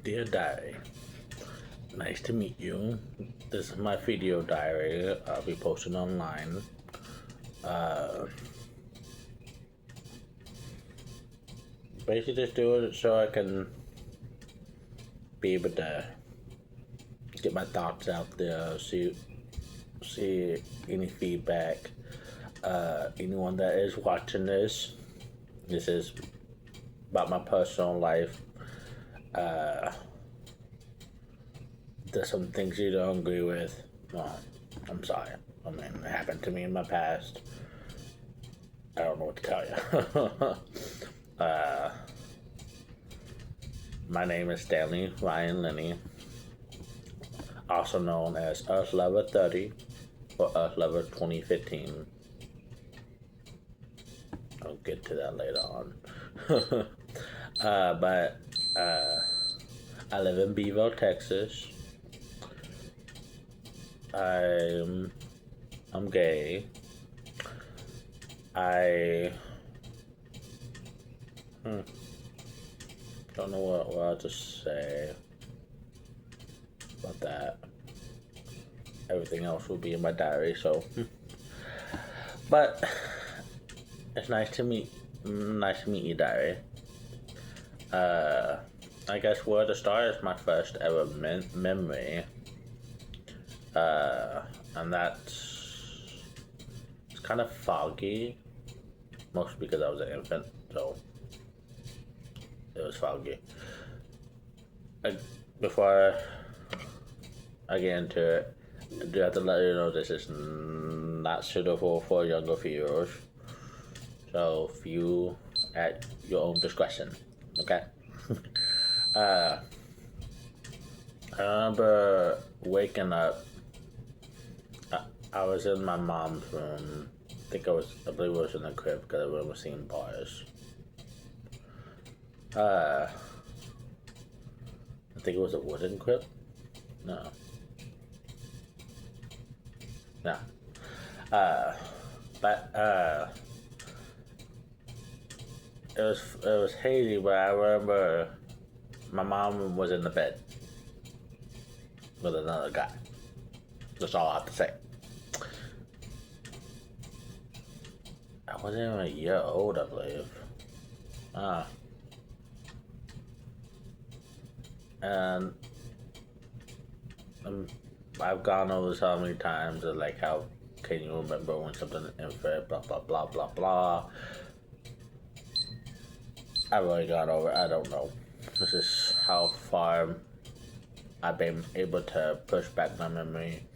Dear Diary, nice to meet you. This is my video diary. I'll be posting online. Uh, Basically, just do it so I can be able to get my thoughts out there, see any feedback. Anyone that is watching this is about my personal life. There's some things you don't agree with. Well, I'm sorry. I mean, it happened to me in my past. I don't know what to tell you. My name is Stanley Ryan Linney, also known as Earth Lover 30 or Earth Lover 2015. I'll get to that later on. But I live in Beeville, Texas. I'm gay. I don't know what to say about that. Everything else will be in my diary, so. But it's nice to meet you, diary. I guess where to start is my first ever memory. And it's kind of foggy, mostly because I was an infant, so it was foggy. Before I get into it, I do have to let you know this is not suitable for younger viewers, so view at your own discretion, okay? I remember waking up. I was in my mom's room. I believe it was in the crib because I remember seeing bars. I think it was a wooden crib. No. But it was hazy, but I remember my mom was in the bed with another guy. That's all I have to say. I wasn't even a year old, I believe. And I've gone over so many times of like how can you remember when something infant, blah blah blah blah blah. I've already gone over it. I don't know. This is how far I've been able to push back my memory.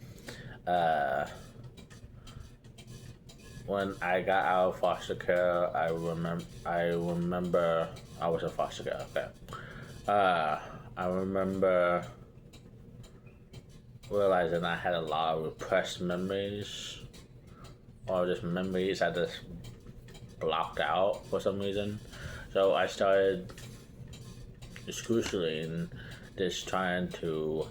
When I got out of foster care, I remember I was in foster care. Okay. I remember realizing I had a lot of repressed memories, or just memories I just blocked out for some reason. So I started excruciating, just trying to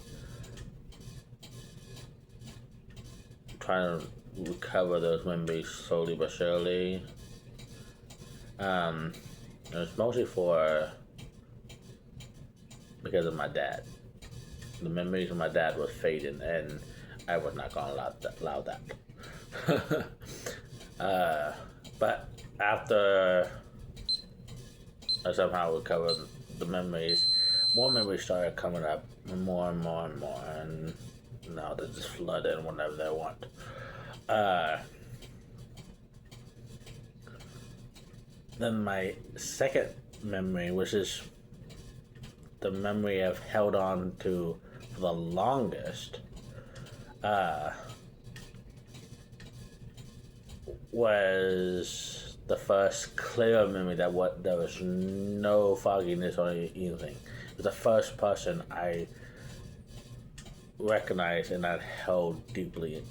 recover those memories slowly but surely. It was mostly because of my dad. The memories of my dad was fading, and I was not gonna allow that. But after I somehow recovered the memories, more memories started coming up, and more, and now they just flood in whenever they want. Then my second memory, which is the memory I've held on to for the longest, was the first clear memory there was no fogginess or anything. It was the first person I recognized and I held deeply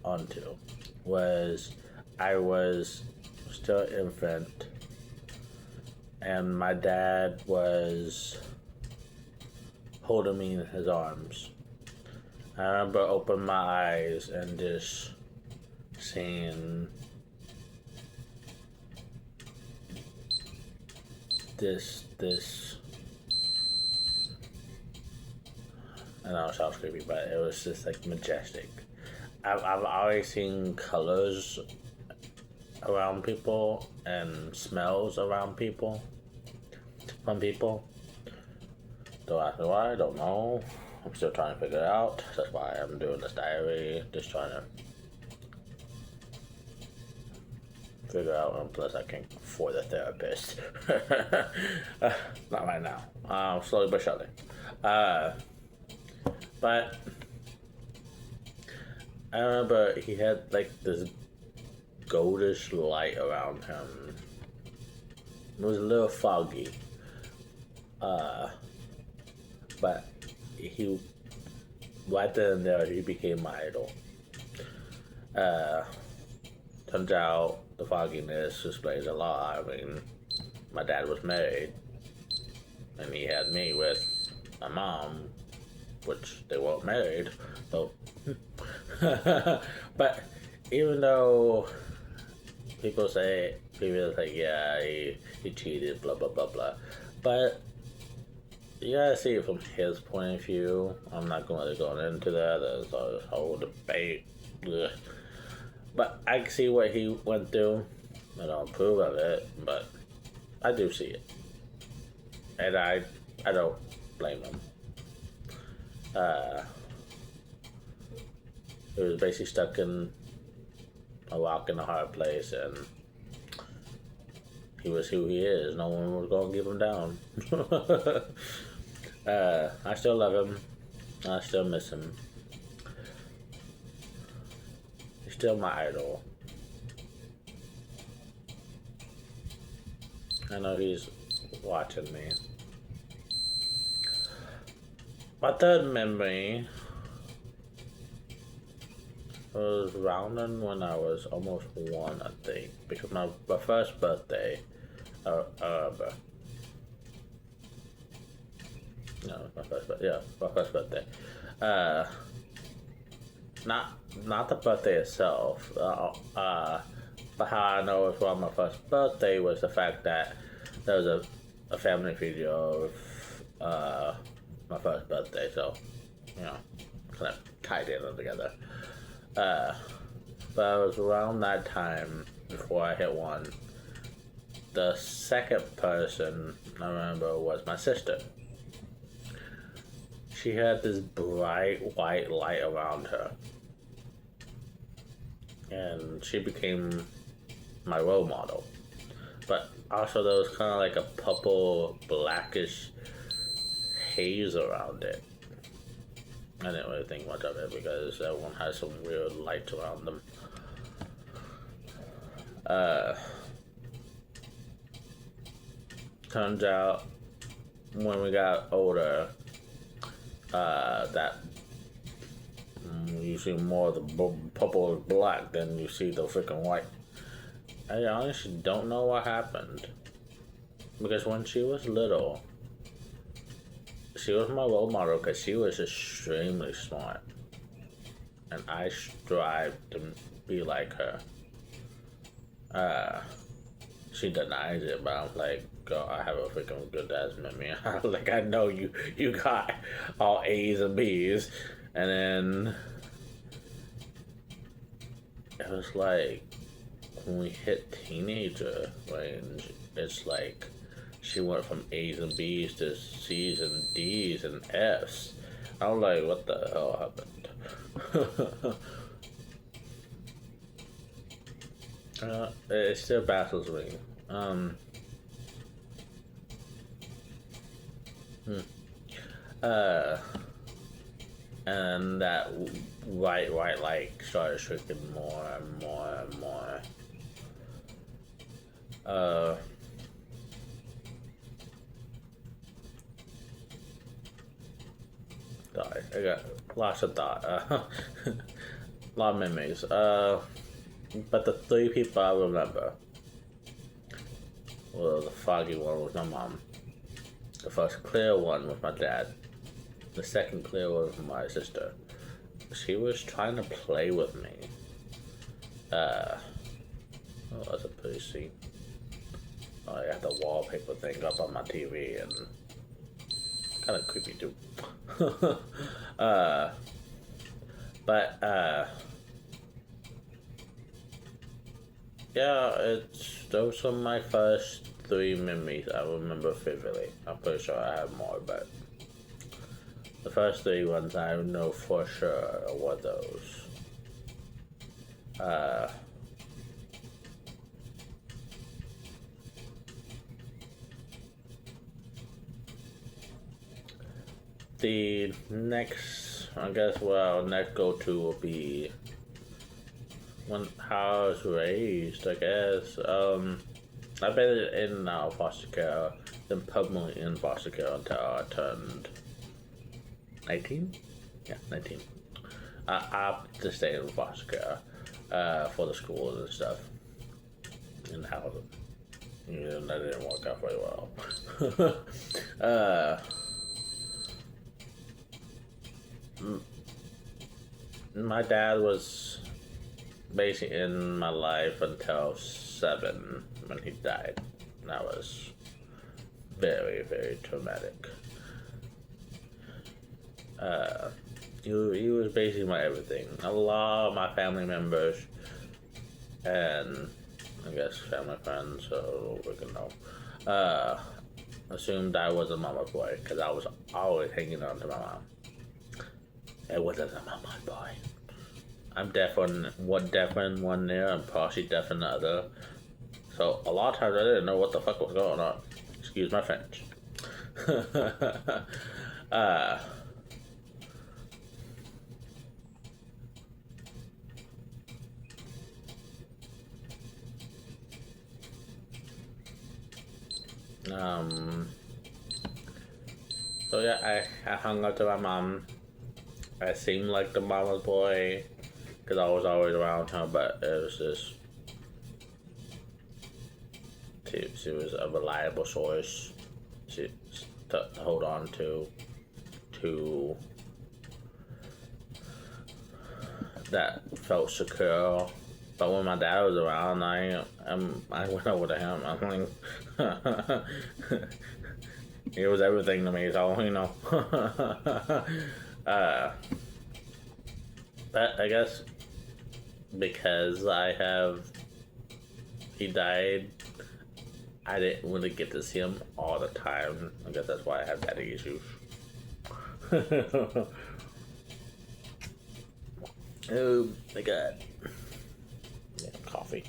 onto. I was still an infant, and my dad was holding me in his arms. I remember opening my eyes and just seeing this I know it sounds creepy, but it was just like majestic. I've always seen colors around people and smells around people from people. Don't ask me why, I don't know. I'm still trying to figure it out. That's why I'm doing this diary, just trying to figure out, and plus I can't afford a therapist. Not right now. Slowly but surely. But I remember he had like this goldish light around him. It was a little foggy. But he, right then and there, he became my idol. Turns out the fogginess explains a lot. I mean, my dad was married, and he had me with my mom, which they weren't married, so. But even though people say, yeah, he cheated, blah, blah, blah, blah, but you gotta see it from his point of view. I'm not going to go into that. There's a whole debate. Ugh. But I can see what he went through. I don't approve of it, but I do see it. And I don't blame him. He was basically stuck in a rock in a hard place, and he was who he is. No one was going to give him down. I still love him. I still miss him. He's still my idol. I know he's watching me. My third memory was rounding when I was almost 1, I think, because my first birthday, I remember. No, my first birthday. Not the birthday itself. But how I know it was on my first birthday was the fact that there was a family video of my first birthday, so kind of tied in together. But it was around that time before I hit 1. The second person I remember was my sister. She had this bright white light around her, and she became my role model. But also there was kind of like a purple blackish haze around it. I didn't really think much of it because everyone has some weird lights around them. Turns out when we got older, that you see more of the purple and black than you see the freaking white. I honestly don't know what happened, because when she was little, she was my role model because she was extremely smart, and I strive to be like her. She denies it, but I'm like, girl, I have a freaking good ass memory. Like, I know you got all A's and B's, and then it was like when we hit teenager range, it's like she went from A's and B's to C's and D's and F's. I was like, what the hell happened? It still baffles me. And that white light started shrinking more and more and more. Sorry, I got lots of thought. A lot of memories. But the 3 people I remember, well, the foggy one was my mom. The first clear one was my dad. The second clear one was my sister. She was trying to play with me. Oh, that's a pretty scene. Oh, I got the wallpaper thing up on my TV, and kind of creepy too. uh, but yeah, those are my first three memories I remember vividly. I'm pretty sure I have more, but the first three ones I know for sure were those. The next, I guess, well, next go-to will be how I was raised, I guess. I've been in foster care, then permanently in foster care until I turned 19? Yeah, 19. I opted to stay in foster care for the schools and stuff and housing. And that didn't work out very well. My dad was basically in my life until 7 when he died. That was very, very traumatic. He was basically my everything. A lot of my family members and I guess family friends, so we can know, assumed I was a mama's boy because I was always hanging on to my mom. It wasn't a mama's boy. I'm deaf on one ear and partially deaf in the other. So a lot of times I didn't know what the fuck was going on. Excuse my French. So yeah, I hung out to my mom. I seemed like the mama's boy because I was always around her, but it was just she was a reliable source to hold on to that felt secure. But when my dad was around, I went over to him. I'm like, he was everything to me. So you know. But I guess because he died, I didn't really get to see him all the time. I guess that's why I have daddy issues. Oh my god. Yeah, coffee.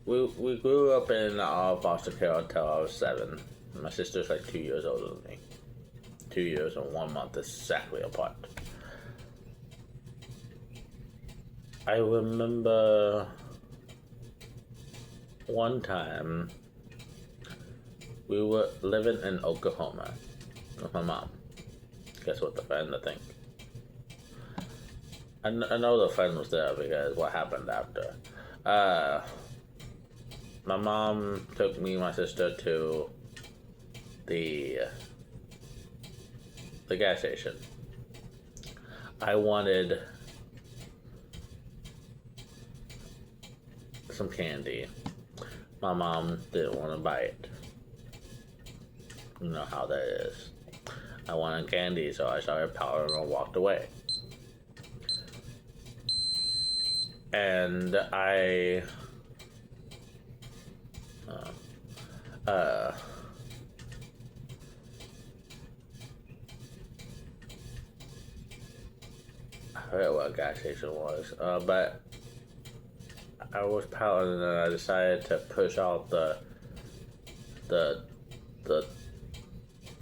We grew up in foster care until I was 7. My sister's like 2 years older than me. 2 years and 1 month exactly apart. I remember one time we were living in Oklahoma with my mom. Guess what the friend I think. I know the friend was there because what happened after. My mom took me and my sister to the gas station. I wanted some candy. My mom didn't want to buy it. You know how that is. I wanted candy, so I started pouting and walked away. And I forget what gas station was, but I was pouting and I decided to push out the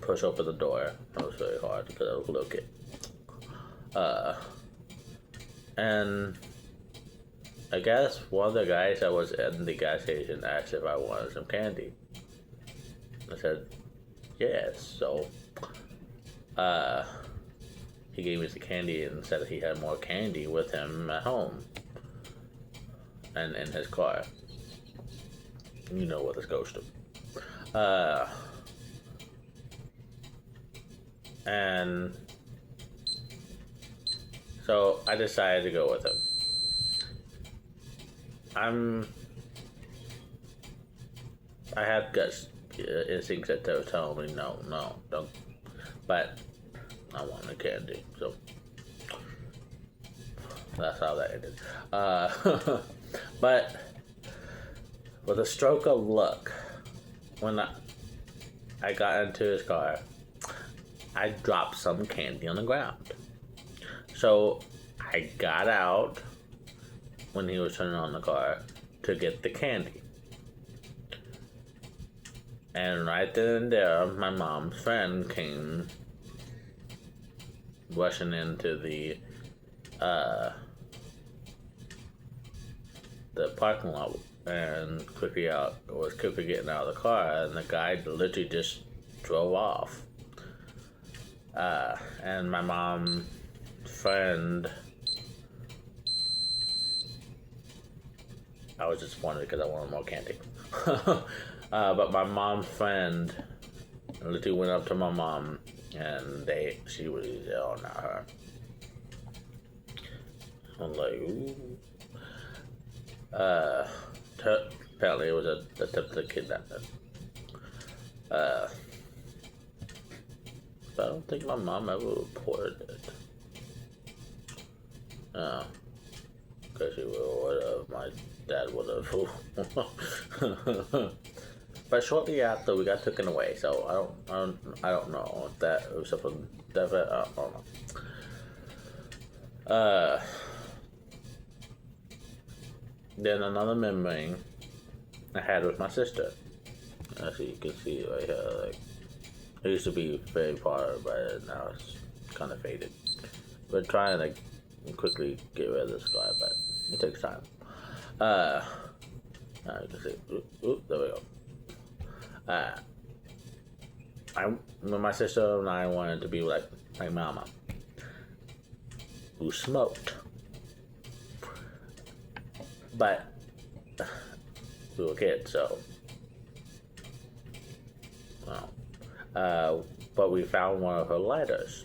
push open the door. That was very hard because I was a little kid. And I guess one of the guys that was in the gas station asked if I wanted some candy. I said, yes. So, he gave me the candy and said that he had more candy with him at home and in his car. You know what this goes to. And so I decided to go with him. I'm. I have guts instincts that tell me no, don't. But I want the candy, so that's how that ended. But with a stroke of luck, when I got into his car, I dropped some candy on the ground. So I got out when he was turning on the car to get the candy. And right then and there, my mom's friend came rushing into the parking lot and was quickly getting out of the car, and the guy literally just drove off. And my mom's friend, I was disappointed because I wanted more candy. But my mom's friend literally went up to my mom, and she was yelling at her. I'm like, ooh. Apparently it was an attempt to kidnap them. But I don't think my mom ever reported it. No. Because she would have, my dad would have. But shortly after, we got taken away, so I don't know if that was something different. I don't know. Then another memory I had with my sister. As you can see right here, like, it used to be very popular, but now it's kind of faded. We're trying to quickly get rid of this guy, but it takes time. Now you can see. There we go. When my sister and I wanted to be like my mama, who smoked, but we were kids, so well. But we found one of her lighters,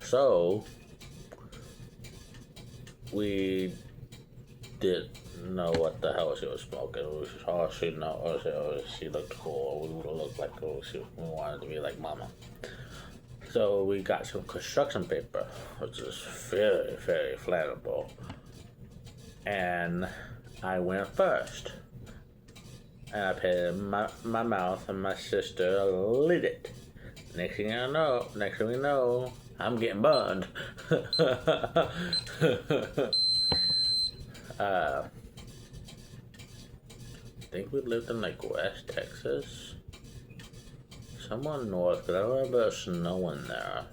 so we didn't know what the hell she was smoking. She looked cool. We would look like we wanted to be like mama. So we got some construction paper, which is very, very flammable. And I went first. And I put it in my mouth, and my sister lit it. Next thing we know, I'm getting burned. I think we lived in like West Texas, somewhere north, because I remember it snowing there.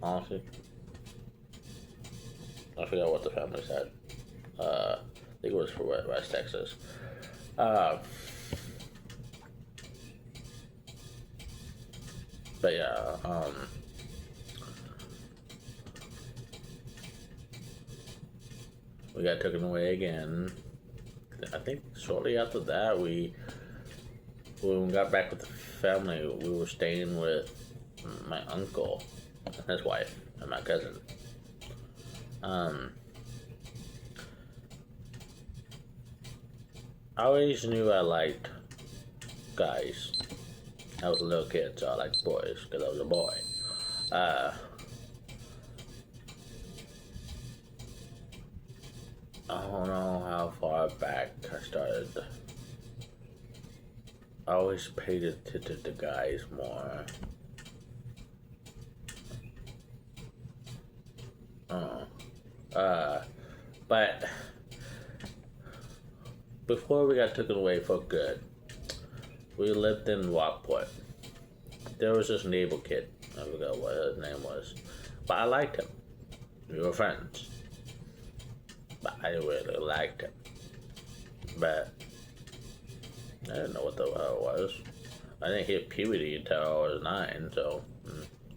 Honestly, I forgot what the family said. I think it was for West Texas. But yeah, we got taken away again. I think shortly after that, when we got back with the family, we were staying with my uncle and his wife and my cousin. I always knew I liked guys. I was a little kid, so I liked boys because I was a boy. I don't know how far back I started. I always paid attention to guys more. But before we got taken away for good, we lived in Rockport. There was this neighbor kid. I forgot what his name was, but I liked him. We were friends. But I really liked him. But I didn't know what the hell it was. I didn't hit puberty until I was 9, so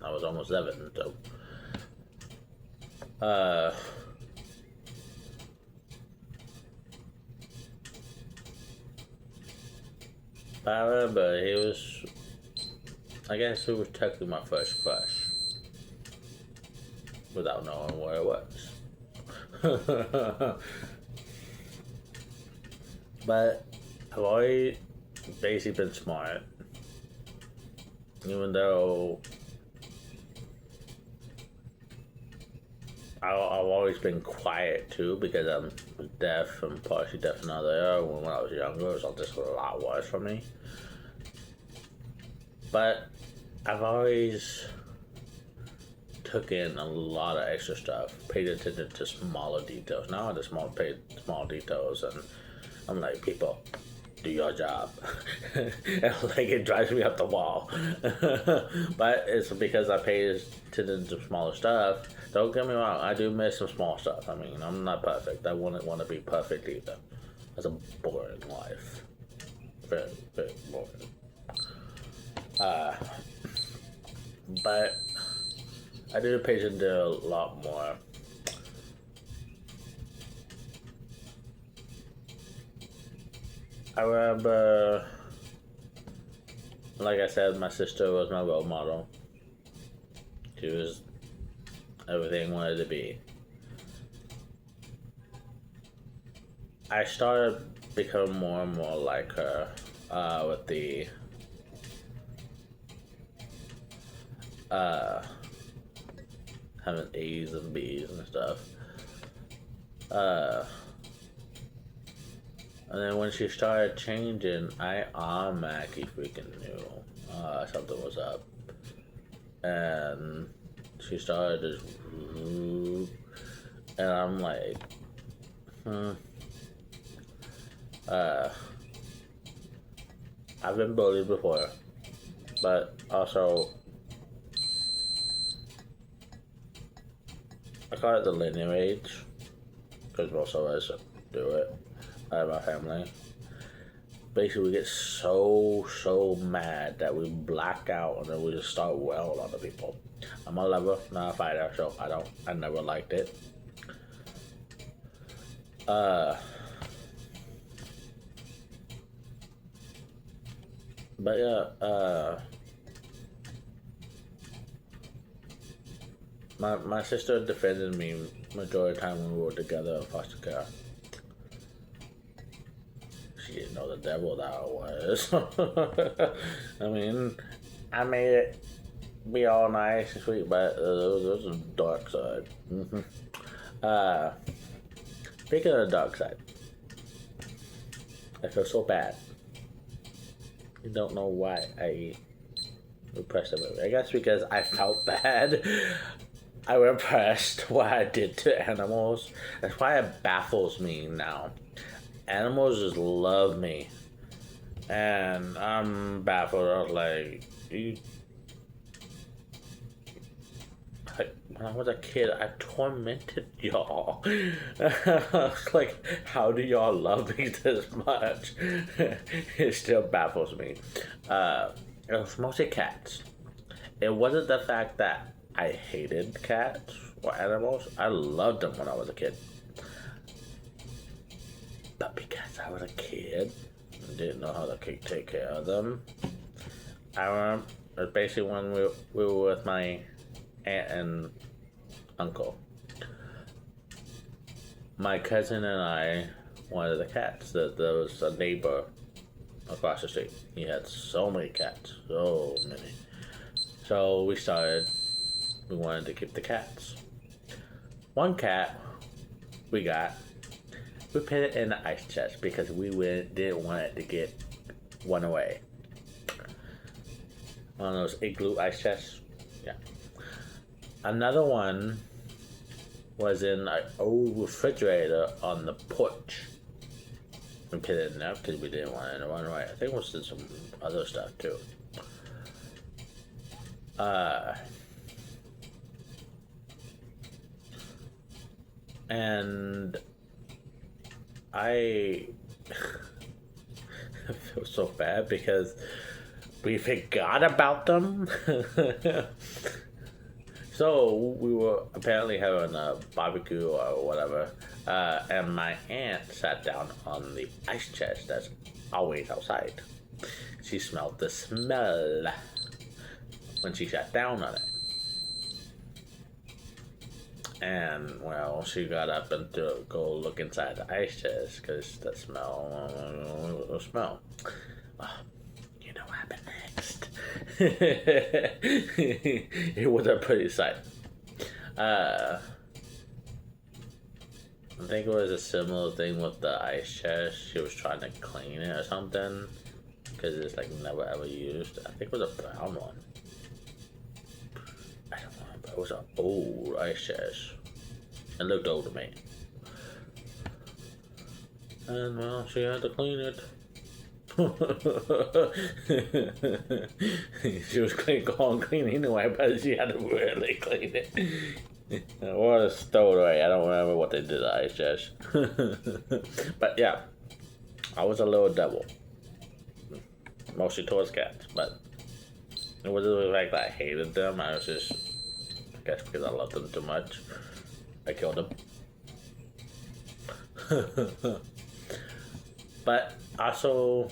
I was almost 7, so I remember I guess he was technically my first crush. without knowing what it was. But I've always basically been smart, even though I've always been quiet too, because I'm deaf and partially deaf in other area. When I was younger, it was just a lot worse for me. But I've always took in a lot of extra stuff, paid attention to smaller details. Now I just paid small details, and I'm like, people, do your job. And, like, it drives me up the wall. But it's because I pay attention to smaller stuff. Don't get me wrong, I do miss some small stuff. I mean, I'm not perfect. I wouldn't want to be perfect either. That's a boring life. Very, very boring. But I do pay attention to a lot more. I remember, like I said, my sister was my role model. She was everything I wanted to be. I started becoming more and more like her with the having A's and B's and stuff. And then when she started changing, I automatically freaking knew something was up. And she started just, and I'm like, I've been bullied before, but also, I call it the linear age, because most of us do it. I have my family. Basically, we get so mad that we black out, and then we just start wailing on other people. I'm a lover, not a fighter, so I never liked it. But yeah, my sister defended me majority of the time when we were together in foster care. She didn't know the devil that I was. I mean, I made it be all nice and sweet, but there's a dark side. Speaking of the dark side, I feel so bad. I don't know why I repressed the movie. I guess because I felt bad. I repressed what I did to animals. That's why it baffles me now. Animals just love me. And I'm baffled. I was like, when I was a kid, I tormented y'all. I was like, how do y'all love me this much? It still baffles me. It was mostly cats. It wasn't the fact that I hated cats or animals. I loved them when I was a kid. But because I was a kid and didn't know how to take care of them, I remember it was basically when we were with my aunt and uncle. My cousin and I wanted the cats. There was a neighbor across the street. He had so many cats. So many. So we wanted to keep the cats. One cat we put it in the ice chest because we didn't want it to get one away. One of those igloo ice chests. Yeah. Another one was in an old refrigerator on the porch. We put it in there because we didn't want it to run away. I think it was some other stuff too. And I feel so bad because we forgot about them. So we were apparently having a barbecue or whatever, and my aunt sat down on the ice chest that's always outside. She smelled the smell when she sat down on it. And, well, she got up and to go look inside the ice chest because the smell. Oh, you know what happened next. It was a pretty sight. I think it was a similar thing with the ice chest. She was trying to clean it or something because it's like never ever used. I think it was a brown one. I don't remember. It was an old ice chest. It looked old to me. And, well, she had to clean it. She was going clean anyway, but she had to really clean it. Or a stowaway. I don't remember what they did to the ice chest. But yeah, I was a little devil. Mostly towards cats, but it wasn't the fact that I hated them. I was just, I guess because I loved them too much, I killed them. But also,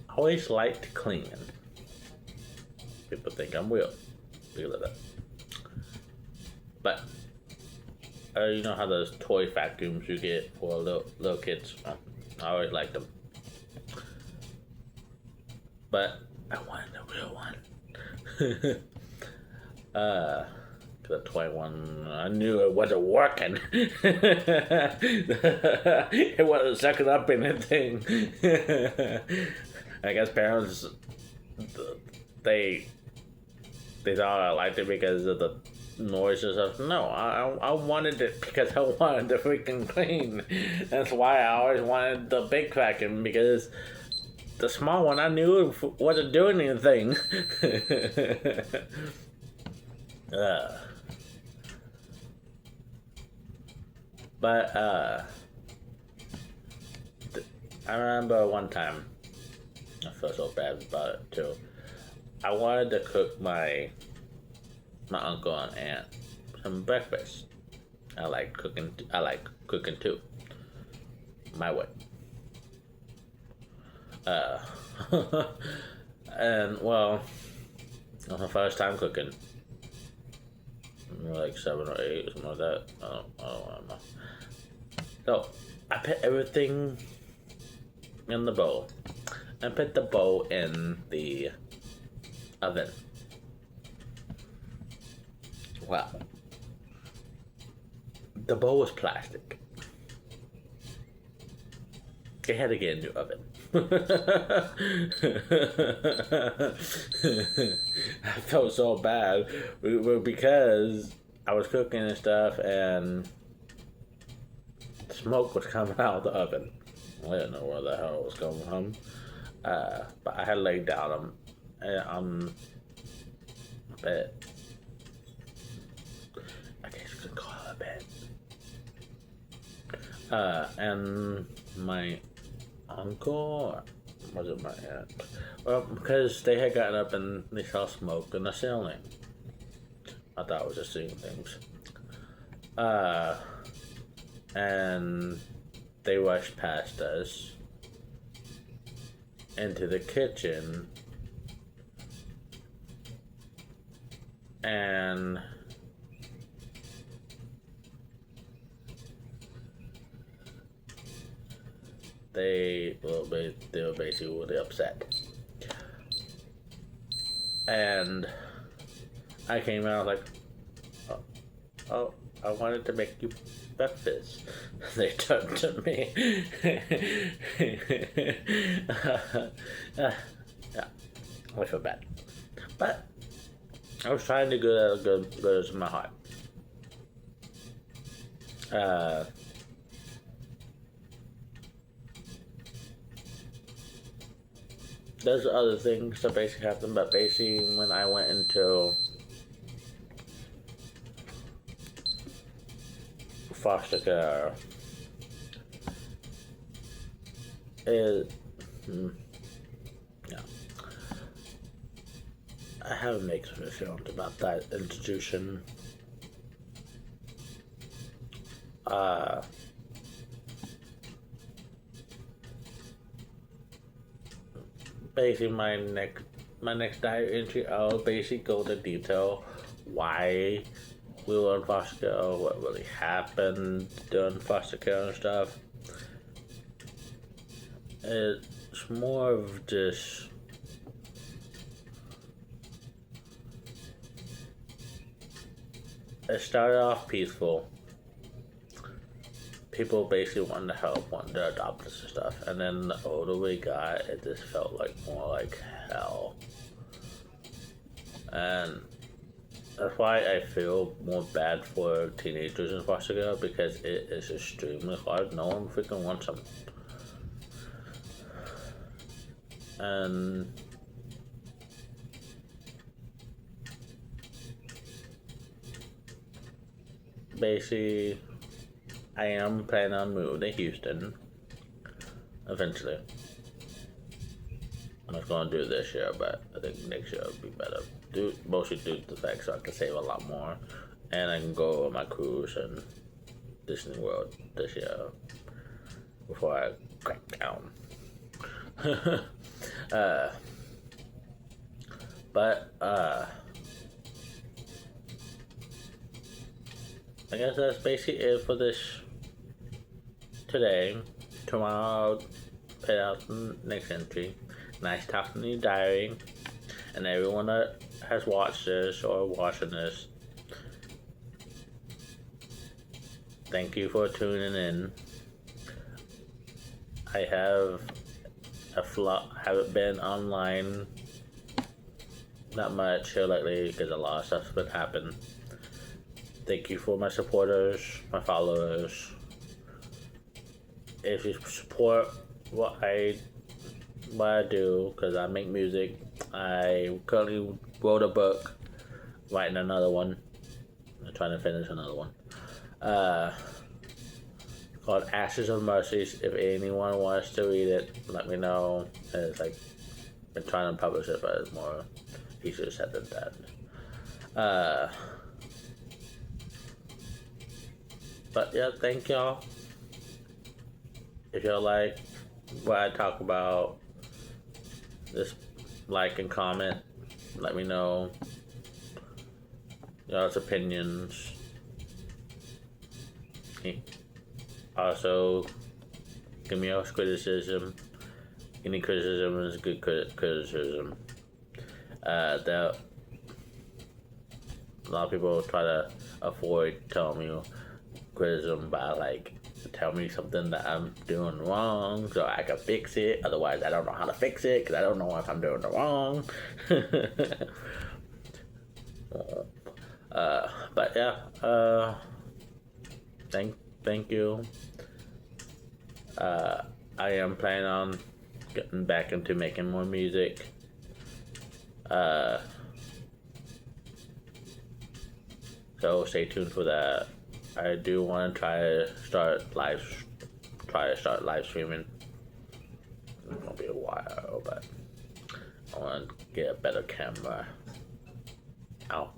I always liked cleaning. People think I'm weird because of that. But you know how those toy vacuums you get for little kids? I always liked them. But I wanted the real one. The toy one, I knew it wasn't working. It wasn't sucking up anything. I guess parents, they thought I liked it because of the noise and stuff. No, I wanted it because I wanted to freaking clean. That's why I always wanted the big vacuum, because the small one I knew it wasn't doing anything. But I remember one time, I felt so bad about it too. I wanted to cook my uncle and aunt some breakfast. I like cooking too, my way. And, well, it was my first time cooking. Like 7 or 8 or something like that. I don't know. So I put everything in the bowl and put the bowl in the oven. Wow. The bowl was plastic. It had to get a new oven. I felt so bad because I was cooking and stuff and smoke was coming out of the oven. I didn't know where the hell it was coming from. But I had laid down on a bed. I guess you could call it a bed. And my uncle, or was it my aunt? Well, because they had gotten up and they saw smoke in the ceiling. I thought I was just seeing things. And they rushed past us into the kitchen, and they were basically really upset. And I came out like, oh, I wanted to make you breakfast. They turned to me. Yeah, I feel bad. But I was trying to do good as in my heart. There's other things that basically happened, but basically when I went into foster care, I have mixed feelings about that institution. Basically, my next diary entry, I'll basically go into detail why we were in foster care, what really happened during foster care and stuff. It's more of just it started off peaceful. People basically wanted to help, wanted to adopt us and stuff. And then the older we got, it just felt like more like hell. And that's why I feel more bad for teenagers in foster care, because it is extremely hard. No one freaking wants them. And basically, I am planning on moving to Houston eventually. I'm not going to do it this year, but I think next year will be better. Mostly due to the fact so I can save a lot more, and I can go on my cruise and Disney World this year before I crack down. But I guess that's basically it for this today. Tomorrow I'll put out the next entry. Nice talking to you, diary, and everyone that has watched this or watching this. Thank you for tuning in. I haven't been online not much here lately because a lot of stuff's been happening. Thank you for my supporters, my followers. If you support what I do, because I make music, I currently wrote a book, writing another one. I'm trying to finish another one. Called Ashes of Mercies. If anyone wants to read it, let me know. It's like been trying to publish it, but it's more easier said than done. But yeah, thank y'all. If y'all like what I talk about, just like and comment. Let me know y'all's opinions. Also, give me your criticism. Any criticism is good criticism. A lot of people try to avoid telling me criticism by like tell me something that I'm doing wrong so I can fix it. Otherwise, I don't know how to fix it because I don't know if I'm doing it wrong. But yeah, thank you. I am planning on getting back into making more music. So stay tuned for that. I do want to try to start live streaming. It's gonna be a while, but I want to get a better camera.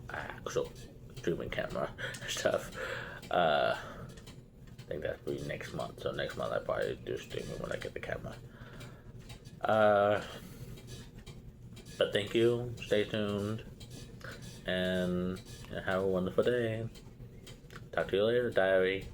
Actual streaming camera stuff. I think that's be next month. So next month I probably do streaming when I get the camera. But thank you. Stay tuned, and have a wonderful day. Talk to you later, diary.